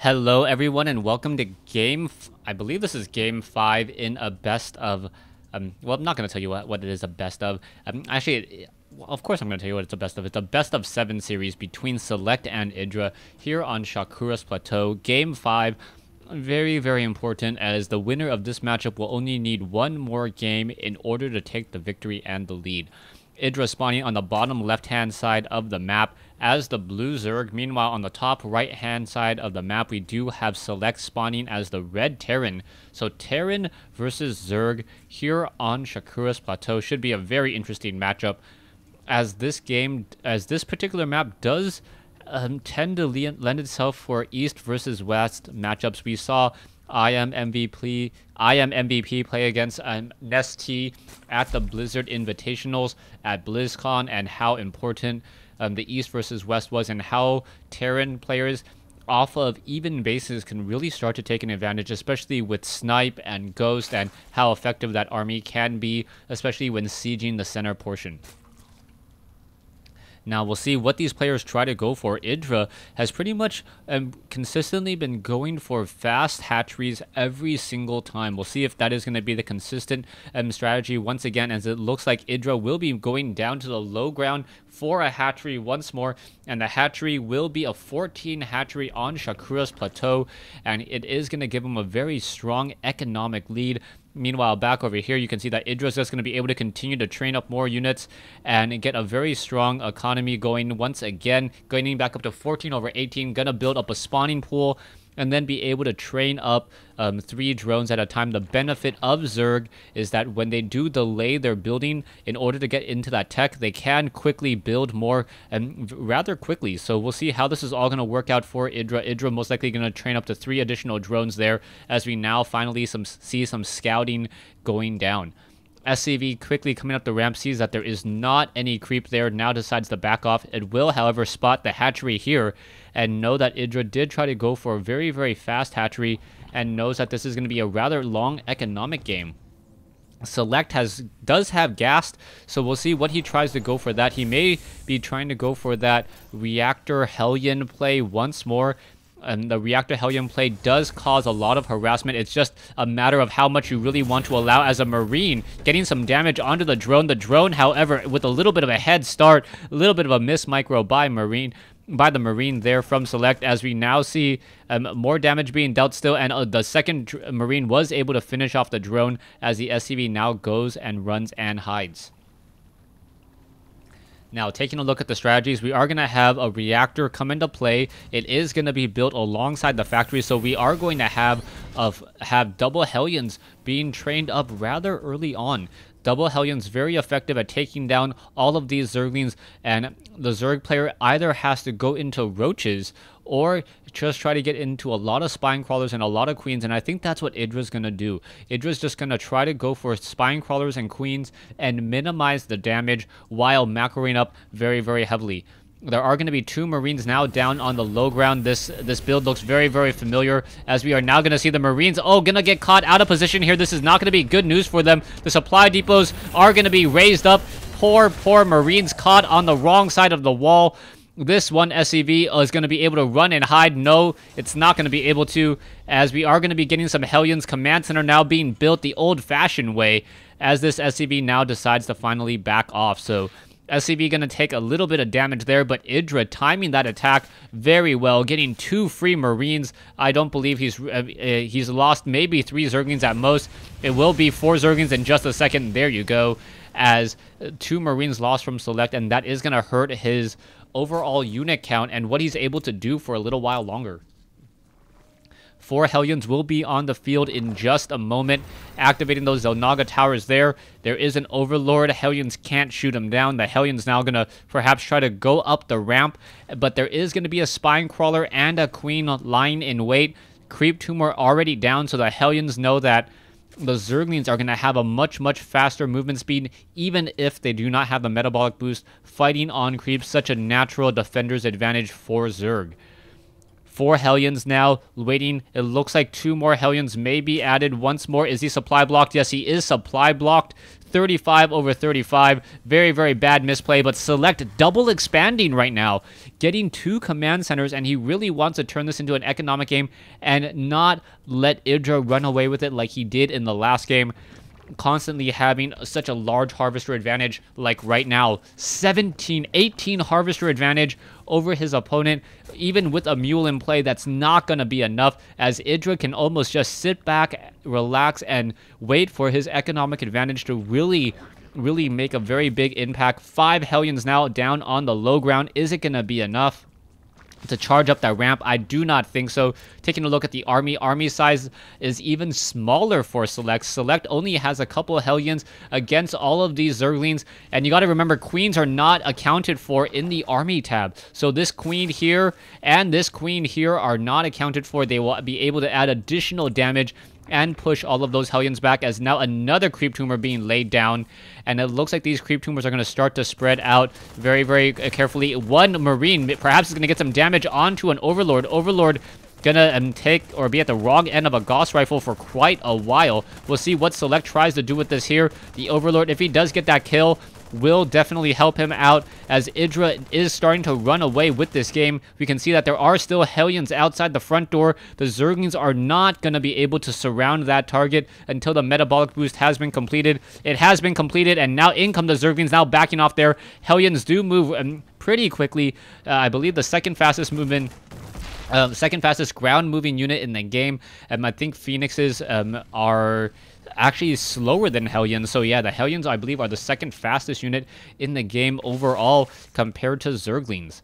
Hello everyone and welcome to I believe this is game 5 in a best of, well, I'm not going to tell you what it is a best of. Of course I'm going to tell you what it's a best of. It's a best of 7 series between Select and Idra here on Shakura's Plateau. Game 5, very, very important, as the winner of this matchup will only need one more game in order to take the victory and the lead. Idra spawning on the bottom left-hand side of the map as the blue Zerg. Meanwhile, on the top right-hand side of the map, we do have Select spawning as the red Terran. So Terran versus Zerg here on Shakura's Plateau should be a very interesting matchup, as this particular map does tend to lend itself for East versus West matchups. We saw I am MVP play against Nesty at the Blizzard Invitationals at BlizzCon, and how important the East versus West was, and how Terran players off of even bases can really start to take an advantage, especially with Snipe and Ghost, and how effective that army can be, especially when sieging the center portion. Now, we'll see what these players try to go for. Idra has pretty much consistently been going for fast hatcheries every single time. We'll see if that is going to be the consistent strategy once again, as it looks like Idra will be going down to the low ground for a hatchery once more, and the hatchery will be a 14 hatchery on Shakura's Plateau, and it is going to give him a very strong economic lead. Meanwhile, back over here, you can see that Idra's just going to be able to continue to train up more units and get a very strong economy going once again, going back up to 14 over 18, going to build up a spawning pool, and then be able to train up 3 drones at a time. The benefit of Zerg is that when they do delay their building in order to get into that tech, they can quickly build more rather quickly. So we'll see how this is all going to work out for Idra. Idra most likely going to train up to 3 additional drones there, as we now finally see some scouting going down. SCV quickly coming up the ramp, sees that there is not any creep there, now decides to back off. It will, however, spot the hatchery here and know that Idra did try to go for a very, very fast hatchery, and knows that this is going to be a rather long economic game. Select does have Ghast, so we'll see what he tries to go for that. He may be trying to go for that Reactor Hellion play once more. And the Reactor Hellion play does cause a lot of harassment. It's just a matter of how much you really want to allow as a Marine, getting some damage onto the drone. The drone, however, with a little bit of a head start, a little bit of a miss micro by the Marine there from Select, as we now see more damage being dealt still, and the second Marine was able to finish off the drone, as the SCV now goes and runs and hides. Now, taking a look at the strategies, we are going to have a reactor come into play. It is going to be built alongside the factory, so we are going to have double Hellions being trained up rather early on. Double Hellions very effective at taking down all of these Zerglings, and the Zerg player either has to go into roaches or just try to get into a lot of spine crawlers and a lot of queens, and I think that's what Idra's going to do. Idra's just going to try to go for spine crawlers and queens and minimize the damage while macroing up very, very heavily. There are going to be 2 Marines now down on the low ground. This build looks very, very familiar, as we are now going to see the Marines, going to get caught out of position here. This is not going to be good news for them. The supply depots are going to be raised up. Poor Marines caught on the wrong side of the wall. This one SCV is going to be able to run and hide. No, it's not going to be able to, as we are going to be getting some Hellions. Command center now being built the old-fashioned way, as this SCV now decides to finally back off. So SCV going to take a little bit of damage there, but Idra timing that attack very well, getting 2 free Marines. I don't believe he's lost maybe 3 Zerglings at most. It will be 4 Zerglings in just a second. There you go, as 2 Marines lost from Select, and that is going to hurt his overall unit count and what he's able to do for a little while longer. 4 Hellions will be on the field in just a moment, activating those Zelnaga towers there. There is an Overlord. Hellions can't shoot him down. The Hellions now going to perhaps try to go up the ramp, but there is going to be a spine crawler and a queen lying in wait. Creep tumor already down, so the Hellions know that the Zerglings are going to have a much, much faster movement speed, even if they do not have the metabolic boost. Fighting on creep, such a natural defender's advantage for Zerg. 4 Hellions now waiting. It looks like 2 more Hellions may be added once more. Is he supply blocked? Yes, he is supply blocked. 35 over 35. Very, very bad misplay, but Select double expanding right now, getting 2 command centers, and he really wants to turn this into an economic game and not let Idra run away with it like he did in the last game. Constantly having such a large harvester advantage like right now. 17, 18 harvester advantage over his opponent. Even with a mule in play, that's not going to be enough, as Idra can almost just sit back, relax, and wait for his economic advantage to really make a very big impact. 5 Hellions now down on the low ground. Is it going to be enough to charge up that ramp? I do not think so. Taking a look at the army size is even smaller for Select. Select only has a couple of Hellions against all of these Zerglings, and you got to remember, queens are not accounted for in the army tab. So this queen here and this queen here are not accounted for. They will be able to add additional damage and push all of those Hellions back, as now another creep tumor being laid down, and it looks like these creep tumors are going to start to spread out very, very carefully. One Marine perhaps is going to get some damage onto an Overlord. Overlord gonna take or be at the wrong end of a Gauss rifle for quite a while. We'll see what Select tries to do with this here. The Overlord, if he does get that kill, will definitely help him out, as Idra is starting to run away with this game. We can see that there are still Hellions outside the front door. The Zerglings are not going to be able to surround that target until the metabolic boost has been completed. It has been completed, and now in come the Zerglings, now backing off there. Hellions do move pretty quickly. I believe the second fastest movement, second fastest ground moving unit in the game. I think Phoenixes are actually slower than Hellions. So yeah, the Hellions, I believe, are the second fastest unit in the game overall compared to Zerglings.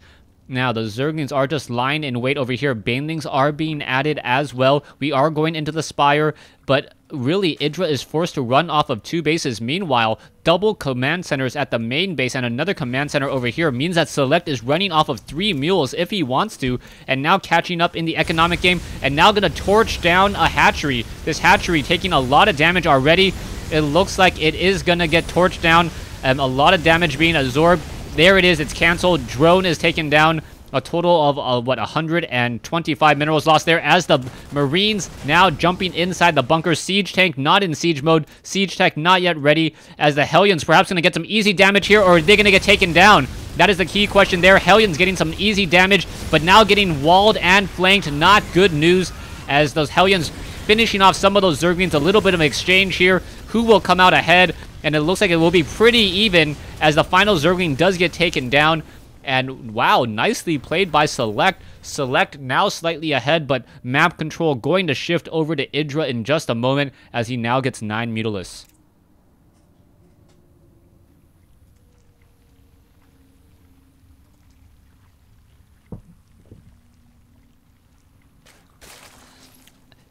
Now, the Zerglings are just lying in wait over here. Banelings are being added as well. We are going into the Spire, but really, Idra is forced to run off of 2 bases. Meanwhile, double command centers at the main base and another command center over here means that Select is running off of 3 mules if he wants to, and now catching up in the economic game, and now going to torch down a hatchery. This hatchery taking a lot of damage already. It looks like it is going to get torched down. A lot of damage being absorbed. There it is. It's canceled. Drone is taken down. A total of, 125 minerals lost there, as the Marines now jumping inside the bunker. Siege tank not in siege mode. Siege tech not yet ready, as the Hellions perhaps going to get some easy damage here, or are they going to get taken down? That is the key question there. Hellions getting some easy damage, but now getting walled and flanked. Not good news, as those Hellions finishing off some of those Zerglings. A little bit of an exchange here. Who will come out ahead? And it looks like it will be pretty even, as the final Zergling does get taken down. And wow, nicely played by Select. Select now slightly ahead, but map control going to shift over to Idra in just a moment, as he now gets 9 Mutalisks.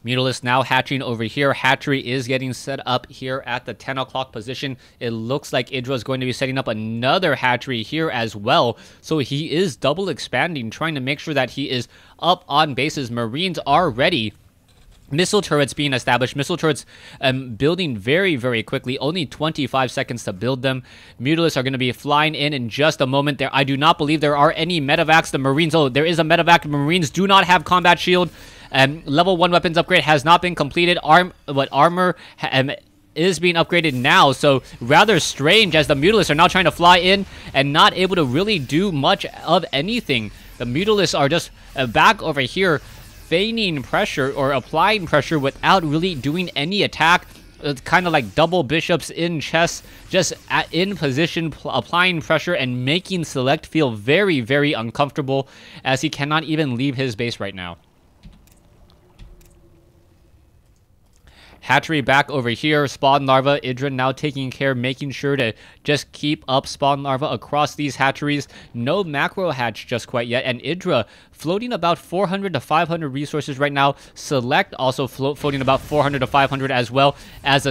Mutalisk now hatching over here. Hatchery is getting set up here at the 10 o'clock position. It looks like Idra is going to be setting up another hatchery here as well. So he is double expanding, trying to make sure that he is up on bases. Marines are ready. Missile turrets being established. Missile turrets building very, very quickly. Only 25 seconds to build them. Mutalisks are going to be flying in just a moment. There, I do not believe there are any medevacs. The Marines, oh, there is a medevac. The Marines do not have combat shield. Level 1 weapons upgrade has not been completed. Armor is being upgraded now, so rather strange, as the Mutalisks are now trying to fly in and not able to really do much of anything. The Mutalisks are just back over here, feigning pressure or applying pressure without really doing any attack. It's kind of like double bishops in chess, just in position, applying pressure and making Select feel very, very uncomfortable, as he cannot even leave his base right now. Hatchery back over here. Spawn larva. Idra now taking care, making sure to just keep up spawn larva across these hatcheries. No macro hatch just quite yet. And Idra floating about 400 to 500 resources right now. Select also floating about 400 to 500 as well, as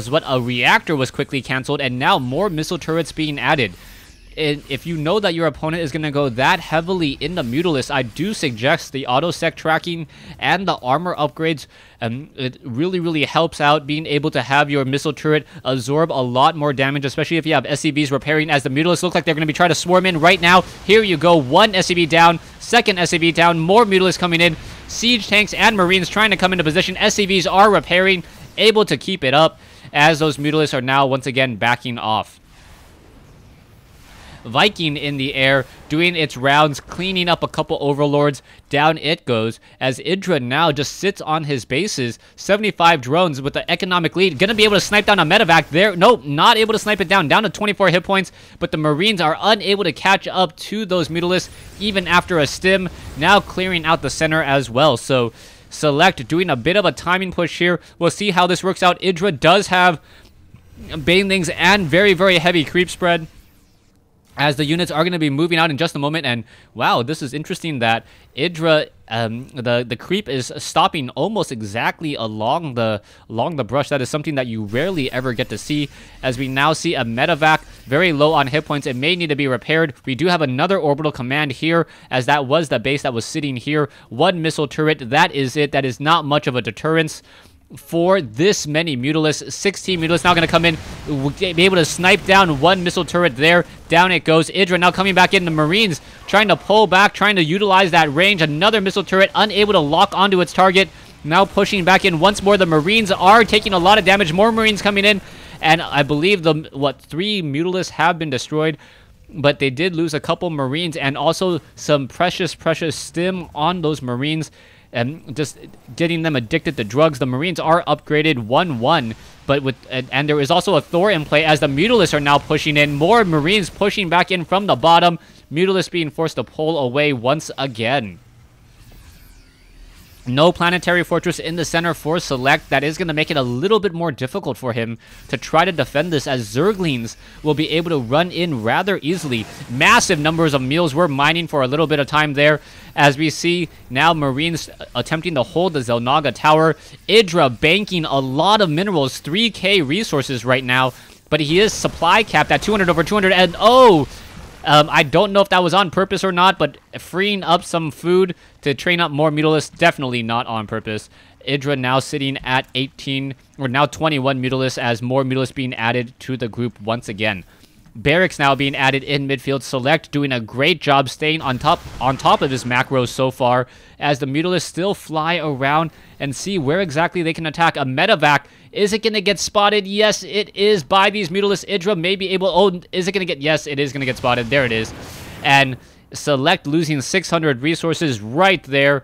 what a reactor was quickly canceled. And now more missile turrets being added. If you know that your opponent is going to go that heavily in the Mutalisks, I do suggest the auto-sec tracking and the armor upgrades. It really, really helps out being able to have your missile turret absorb a lot more damage, especially if you have SCVs repairing, as the Mutalisks look like they're going to be trying to swarm in right now. Here you go. 1 SCV down, second SCV down, more Mutalisks coming in. Siege tanks and Marines trying to come into position. SCVs are repairing, able to keep it up. as those Mutalisks are now once again backing off. Viking in the air, doing its rounds, cleaning up a couple overlords. Down it goes, as Idra now just sits on his bases. 75 drones with the economic lead. Gonna be able to snipe down a medevac there. Nope, not able to snipe it down. Down to 24 hit points, but the Marines are unable to catch up to those Mutalisks, even after a stim. Now clearing out the center as well. So Select doing a bit of a timing push here. We'll see how this works out. Idra does have banelings and very, very heavy creep spread, as the units are going to be moving out in just a moment. And wow, this is interesting that Idra, the creep is stopping almost exactly along the brush. That is something that you rarely ever get to see, as we now see a medevac very low on hit points. It may need to be repaired. We do have another orbital command here, as that was the base that was sitting here. One missile turret, that is it. That is not much of a deterrence for this many Mutalisks. 16 Mutalisks now going to come in, be able to snipe down one missile turret there. Down it goes. Idra now coming back in. The Marines trying to pull back, trying to utilize that range. Another missile turret unable to lock onto its target. Now pushing back in once more. The Marines are taking a lot of damage. More Marines coming in, and I believe the 3 Mutalisks have been destroyed, but they did lose a couple Marines and also some precious stim on those Marines, and just getting them addicted to drugs. The Marines are upgraded 1-1, but and there is also a Thor in play, as the Mutalisks are now pushing in. More Marines pushing back in from the bottom. Mutalisks being forced to pull away once again. No planetary fortress in the center for Select. That is going to make it a little bit more difficult for him to try to defend this, as Zerglings will be able to run in rather easily. Massive numbers of meals. We're mining for a little bit of time there, as we see now Marines attempting to hold the Zelnaga Tower. Idra banking a lot of minerals, 3k resources right now, but he is supply capped at 200 over 200, and I don't know if that was on purpose or not, but freeing up some food to train up more Mutalisks, definitely not on purpose. Idra now sitting at 18, or now 21 Mutalisks, as more Mutalisks being added to the group once again. Barracks now being added in midfield. Select doing a great job staying on top of his macros so far, as the Mutalisks still fly around and see where exactly they can attack. A medevac, is it going to get spotted? Yes, it is by these Mutalisks. Idra may be able, is it going to get, yes, it is going to get spotted. There it is. And Select losing 600 resources right there.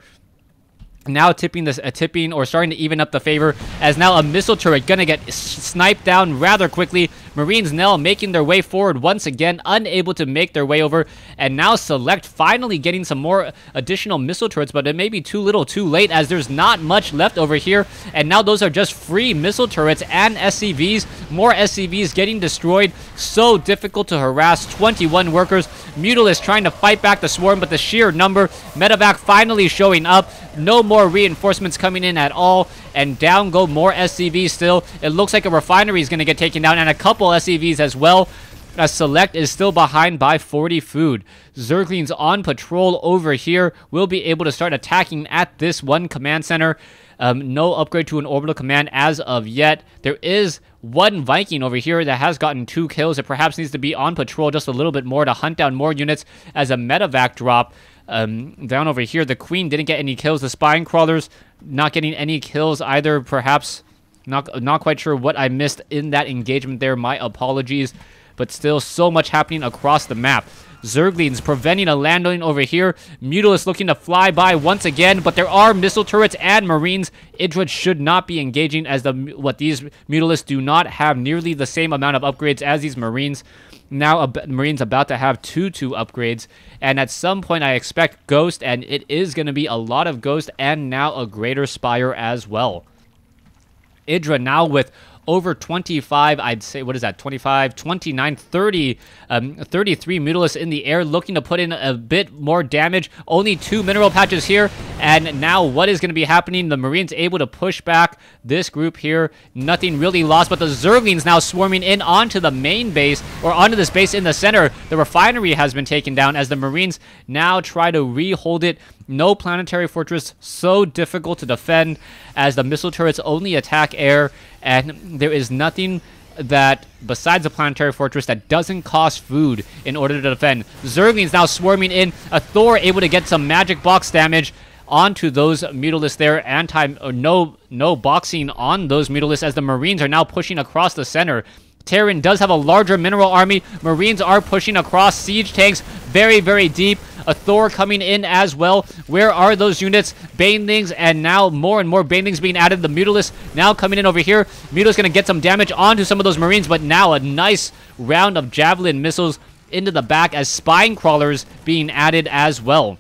Now tipping or starting to even up the favor, as now a missile turret gonna get sniped down rather quickly. Marines now making their way forward once again, unable to make their way over, and now Select finally getting some more additional missile turrets, but it may be too little too late, as there's not much left over here, and now those are just free missile turrets and SCVs. More SCVs getting destroyed. So difficult to harass. 21 workers. Mutalisks trying to fight back the swarm, but the sheer number. Medevac finally showing up. No more reinforcements coming in at all, and down go more SCVs still. It looks like a refinery is going to get taken down, and a couple SCVs as well, as Select is still behind by 40 food. Zerglings on patrol over here will be able to start attacking at this one command center. No upgrade to an orbital command as of yet. There is one Viking over here that has gotten 2 kills. It perhaps needs to be on patrol just a little bit more to hunt down more units, as a medevac drop. Down over here, the Queen didn't get any kills. The Spine Crawlers not getting any kills either. Perhaps not quite sure what I missed in that engagement there. My apologies. But still, so much happening across the map. Zerglings preventing a landing over here. Mutalisks looking to fly by once again, but there are missile turrets and Marines. Idra should not be engaging, as these Mutalisks do not have nearly the same amount of upgrades as these Marines. Now Marines about to have 2 upgrades, and at some point I expect Ghost, and it is going to be a lot of Ghost, and now a Greater Spire as well. Idra now with over 25, I'd say, what is that, 25, 29, 30, 33 Mutalisks in the air, looking to put in a bit more damage. Only 2 mineral patches here, and now what is going to be happening? The Marines able to push back this group here. Nothing really lost, but the Zerglings now swarming in onto the main base, or onto this base in the center. The refinery has been taken down, as the Marines now try to re-hold it. No planetary fortress, so difficult to defend, as the missile turrets only attack air, and there is nothing that, besides the planetary fortress, that doesn't cost food in order to defend. Zerglings now swarming in. A Thor able to get some magic box damage onto those Mutalisks there. No boxing on those Mutalisks as the Marines are now pushing across the center. Terran does have a larger mineral army. Marines are pushing across. Siege tanks very, very deep. A Thor coming in as well. Where are those units? Banelings, and now more and more Banelings being added. The Mutalisks now coming in over here. Mutalisks going to get some damage onto some of those Marines, but now a nice round of Javelin missiles into the back as Spine Crawlers being added as well.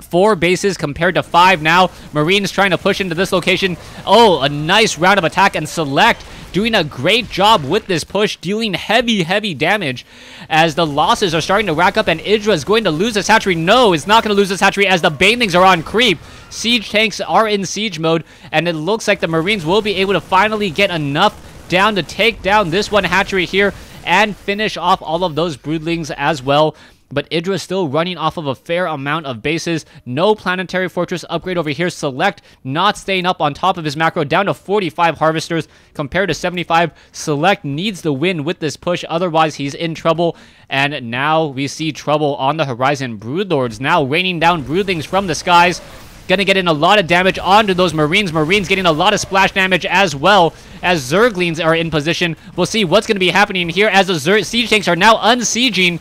4 bases compared to 5 now. Marines trying to push into this location. Oh, a nice round of attack, and Select doing a great job with this push, dealing heavy damage as the losses are starting to rack up, and Idra is going to lose this hatchery. No, it's not going to lose this hatchery as the Banelings are on creep. Siege tanks are in siege mode, and it looks like the Marines will be able to finally get enough down to take down this one hatchery here and finish off all of those Broodlings as well. But Idra is still running off of a fair amount of bases. No Planetary Fortress upgrade over here. Select not staying up on top of his macro, down to 45 Harvesters compared to 75. Select needs the win with this push, otherwise he's in trouble. And now we see trouble on the horizon. Broodlords now raining down Broodlings from the skies. Gonna get in a lot of damage onto those Marines. Marines getting a lot of splash damage as well as Zerglings are in position. We'll see what's gonna be happening here as the siege tanks are now unsieging.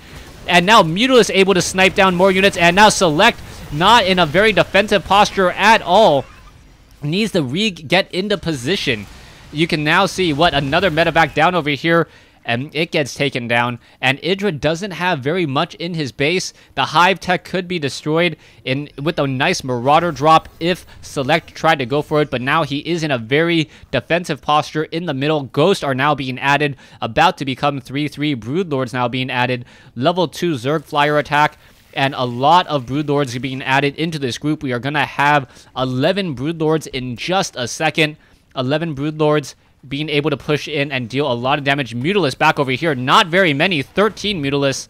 And now Mutalisks able to snipe down more units. And now Select not in a very defensive posture at all. Needs to get into position. You can now see what another medevac down over here. And it gets taken down. And Idra doesn't have very much in his base. The Hive Tech could be destroyed with a nice Marauder drop if Select tried to go for it. But now he is in a very defensive posture in the middle. Ghosts are now being added. About to become 3/3. Broodlords now being added. Level 2 Zerg Flyer attack. And a lot of Broodlords being added into this group. We are going to have 11 Broodlords in just a second. 11 Broodlords being able to push in and deal a lot of damage. Mutalisks back over here. Not very many. 13 Mutalisks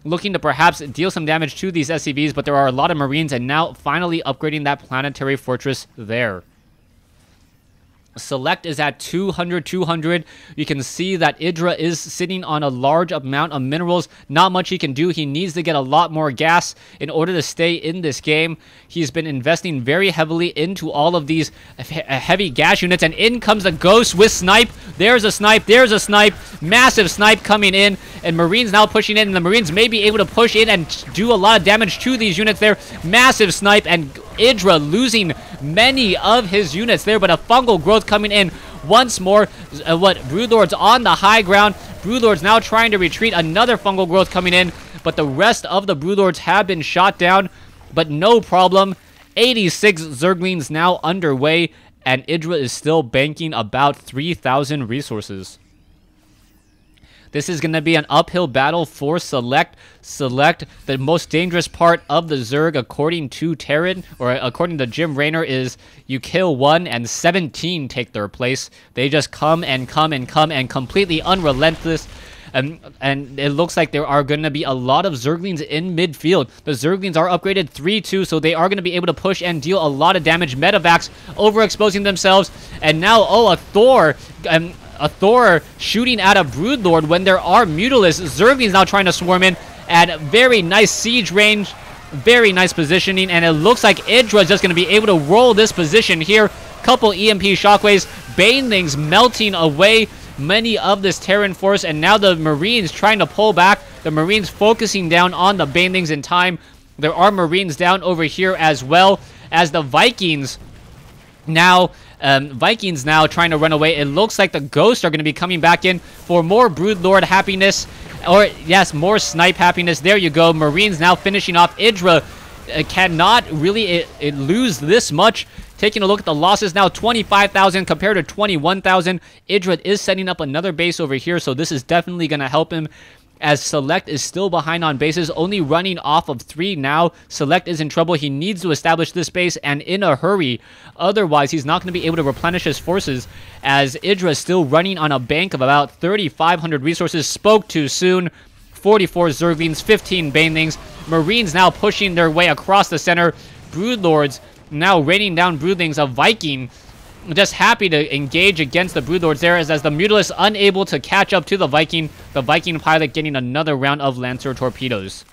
looking to perhaps deal some damage to these SCVs, but there are a lot of Marines, and now finally upgrading that Planetary Fortress there. Select is at 200. You can see that Idra is sitting on a large amount of minerals. Not much he can do. He needs to get a lot more gas in order to stay in this game. He's been investing very heavily into all of these heavy gas units, and in comes the Ghost with snipe. There's a snipe. There's a snipe. Massive snipe coming in, and Marines now pushing in, and the Marines may be able to push in and do a lot of damage to these units there. Massive snipe, and Idra losing many of his units there, but a fungal growth coming in once more. Broodlords on the high ground. Broodlords now trying to retreat. Another fungal growth coming in, but the rest of the Broodlords have been shot down, but no problem. 86 Zerglings now underway, and Idra is still banking about 3,000 resources. This is going to be an uphill battle for Select. Select, the most dangerous part of the Zerg, according to Terran, or according to Jim Raynor, is you kill 1 and 17 take their place. They just come and completely unrelentless. And it looks like there are going to be a lot of Zerglings in midfield. The Zerglings are upgraded 3/2, so they are going to be able to push and deal a lot of damage. Medevacs overexposing themselves. And now, oh, a Thor shooting at a Broodlord when there are Mutalisks. Zerglings now trying to swarm in at very nice siege range. Very nice positioning. And it looks like Idra is just going to be able to roll this position here. Couple EMP shockwaves. Banelings melting away many of this Terran force, and now the Marines trying to pull back. The Marines focusing down on the Banelings in time. There are Marines down over here as well as the Vikings now trying to run away. It looks like the Ghosts are going to be coming back in for more Broodlord happiness, or yes, more snipe happiness. There you go. Marines now finishing off. Idra cannot really lose this much. Taking a look at the losses now, 25,000 compared to 21,000. Idra is setting up another base over here, so this is definitely going to help him, as Select is still behind on bases, only running off of 3 now. Select is in trouble. He needs to establish this base, and in a hurry. Otherwise, he's not going to be able to replenish his forces, as Idra is still running on a bank of about 3,500 resources. Spoke too soon. 44 Zerglings, 15 Banelings. Marines now pushing their way across the center. Broodlords now raining down Broodlings. A Viking just happy to engage against the Broodlords there, as the Mutalisks unable to catch up to the Viking pilot getting another round of Lancer torpedoes.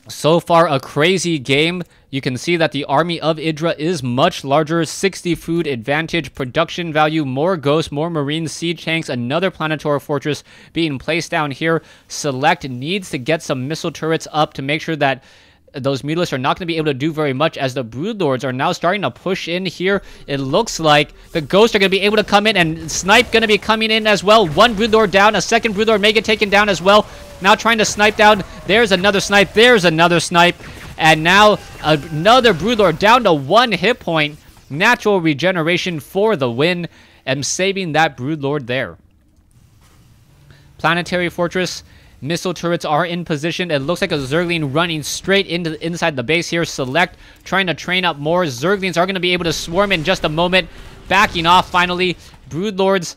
So far, a crazy game. You can see that the army of Idra is much larger. 60 food advantage, production value, more ghosts, more marine siege tanks, another planetary fortress being placed down here. Select needs to get some missile turrets up to make sure that those mutalisks are not going to be able to do very much, as the broodlords are now starting to push in here. It looks like the ghosts are going to be able to come in, and snipe going to be coming in as well. One broodlord down, a second broodlord may get taken down as well. Now trying to snipe down. There's another snipe. There's another snipe. And now another broodlord down to 1 hit point. Natural regeneration for the win, and saving that broodlord there. Planetary fortress. Missile turrets are in position. It looks like a Zergling running straight into inside the base here. Select trying to train up more. Zerglings are going to be able to swarm in just a moment. Backing off finally. Broodlords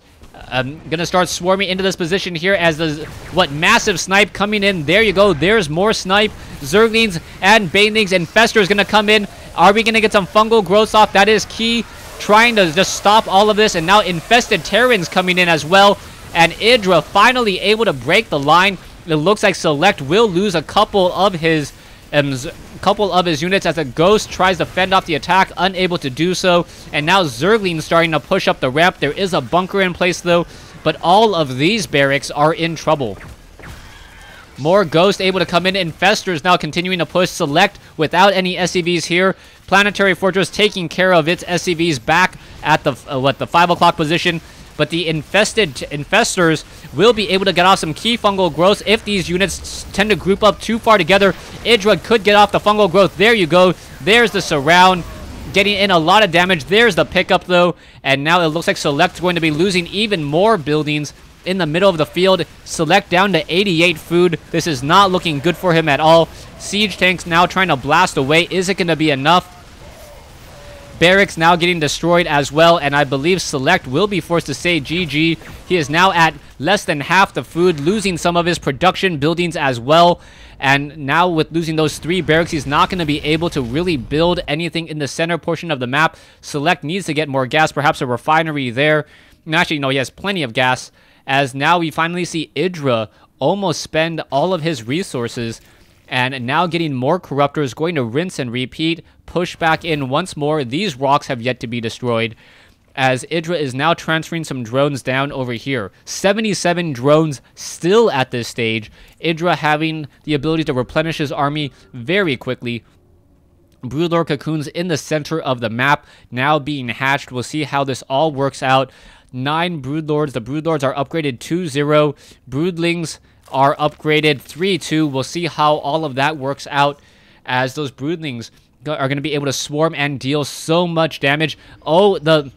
gonna start swarming into this position here as the massive snipe coming in. There you go. There's more snipe. Zerglings and banelings. Infestor is gonna come in. Are we gonna get some fungal growths off? That is key. Trying to just stop all of this, and now infested Terrans coming in as well. And Idra finally able to break the line. It looks like Select will lose a couple of his units as a ghost tries to fend off the attack, unable to do so. And now Zerglings starting to push up the ramp. There is a bunker in place though, but all of these barracks are in trouble. More ghosts able to come in. Infestors now continuing to push. Select without any SCVs here. Planetary Fortress taking care of its SCVs back at the 5 o'clock position. But the infestors will be able to get off some key fungal growths if these units tend to group up too far together. Idra could get off the fungal growth. There you go. There's the surround. Getting in a lot of damage. There's the pickup though. And now it looks like Select's going to be losing even more buildings in the middle of the field. Select down to 88 food. This is not looking good for him at all. Siege tanks now trying to blast away. Is it going to be enough? Barracks now getting destroyed as well, and I believe Select will be forced to say GG. He is now at less than half the food, losing some of his production buildings as well. And now with losing those 3 barracks, he's not going to be able to really build anything in the center portion of the map. Select needs to get more gas, perhaps a refinery there. Actually, no, he has plenty of gas, as now we finally see Idra almost spend all of his resources. And now getting more corruptors, going to rinse and repeat, push back in once more. These rocks have yet to be destroyed, as Idra is now transferring some drones down over here. 77 drones still at this stage. Idra having the ability to replenish his army very quickly. Broodlord cocoons in the center of the map now being hatched. We'll see how this all works out. 9 broodlords. The broodlords are upgraded 2-0. Broodlings are upgraded 3-2. We'll see how all of that works out, as those broodlings are going to be able to swarm and deal so much damage. Oh, the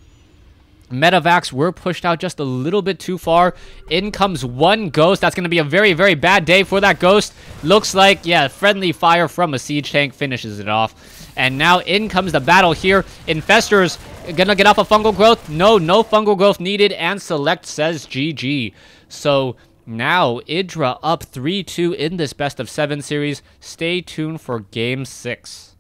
medevacs were pushed out just a little bit too far. In comes 1 ghost. That's going to be a very, very bad day for that ghost. Looks like, yeah, friendly fire from a siege tank finishes it off. And now in comes the battle here. Infestors gonna get off a fungal growth. No fungal growth needed, and Select says GG. So now, Idra up 3-2 in this best of 7 series. Stay tuned for Game 6.